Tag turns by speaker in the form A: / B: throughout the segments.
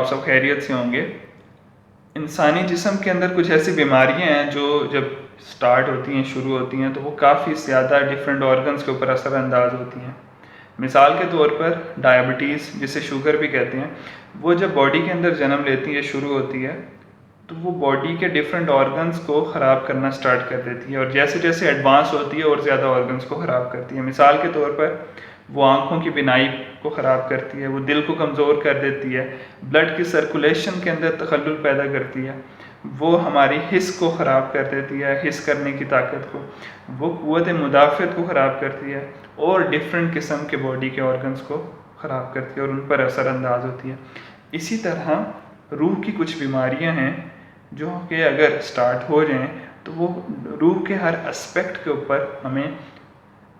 A: آپ سب خیریت سے ہوں گے۔ انسانی جسم کے اندر کچھ ایسی بیماریاں ہیں جو جب سٹارٹ ہوتی ہیں، شروع ہوتی ہیں، تو وہ کافی زیادہ ڈیفرنٹ آرگنز کے اوپر اثر انداز ہوتی ہیں۔ مثال کے طور پر ڈائبٹیز، جسے شوگر بھی کہتے ہیں، وہ جب باڈی کے اندر جنم لیتی ہے، شروع ہوتی ہے، تو وہ باڈی کے ڈیفرنٹ آرگنز کو خراب کرنا سٹارٹ کر دیتی ہے، اور جیسے جیسے ایڈوانس ہوتی ہے اور زیادہ آرگنز کو خراب کرتی ہے۔ مثال کے طور پر وہ آنکھوں کی بینائی کو خراب کرتی ہے، وہ دل کو کمزور کر دیتی ہے، بلڈ کی سرکولیشن کے اندر تخلل پیدا کرتی ہے، وہ ہماری حس کو خراب کر دیتی ہے، حس کرنے کی طاقت کو، وہ قوت مدافعت کو خراب کرتی ہے، اور ڈفرینٹ قسم کے باڈی کے آرگنز کو خراب کرتی ہے اور ان پر اثر انداز ہوتی ہے۔ اسی طرح روح کی کچھ بیماریاں ہیں جو کہ اگر سٹارٹ ہو جائیں تو وہ روح کے ہر اسپیکٹ کے اوپر ہمیں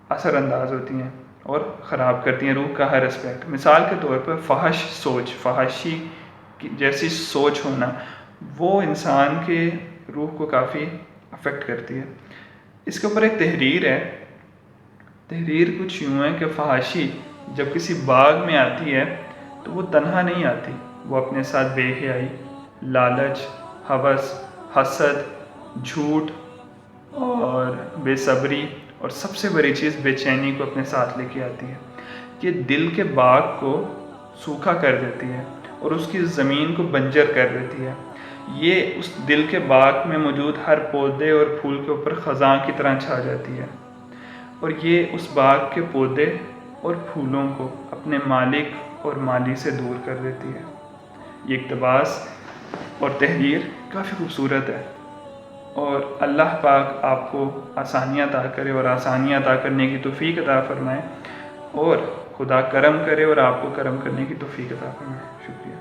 A: اثر انداز ہوتی ہیں اور خراب کرتی ہیں روح کا ہر اسپیکٹ۔ مثال کے طور پر فحش سوچ، فحاشی جیسی سوچ ہونا، وہ انسان کے روح کو کافی افیکٹ کرتی ہے۔ اس کے اوپر ایک تحریر ہے۔ تحریر کچھ یوں ہے کہ فحاشی جب کسی باغ میں آتی ہے تو وہ تنہا نہیں آتی، وہ اپنے ساتھ بے حیائی، لالچ، ہوس، حسد، جھوٹ اور بے صبری، اور سب سے بڑی چیز بے چینی کو اپنے ساتھ لے کے آتی ہے۔ یہ دل کے باغ کو سوکھا کر دیتی ہے اور اس کی زمین کو بنجر کر دیتی ہے۔ یہ اس دل کے باغ میں موجود ہر پودے اور پھول کے اوپر خزاں کی طرح چھا جاتی ہے، اور یہ اس باغ کے پودے اور پھولوں کو اپنے مالک اور مالی سے دور کر دیتی ہے۔ یہ اقتباس اور تحریر کافی خوبصورت ہے، اور اللہ پاک آپ کو آسانیاں عطا کرے اور آسانیاں عطا کرنے کی توفیق عطا فرمائے، اور خدا کرم کرے اور آپ کو کرم کرنے کی توفیق عطا فرمائے۔ شکریہ۔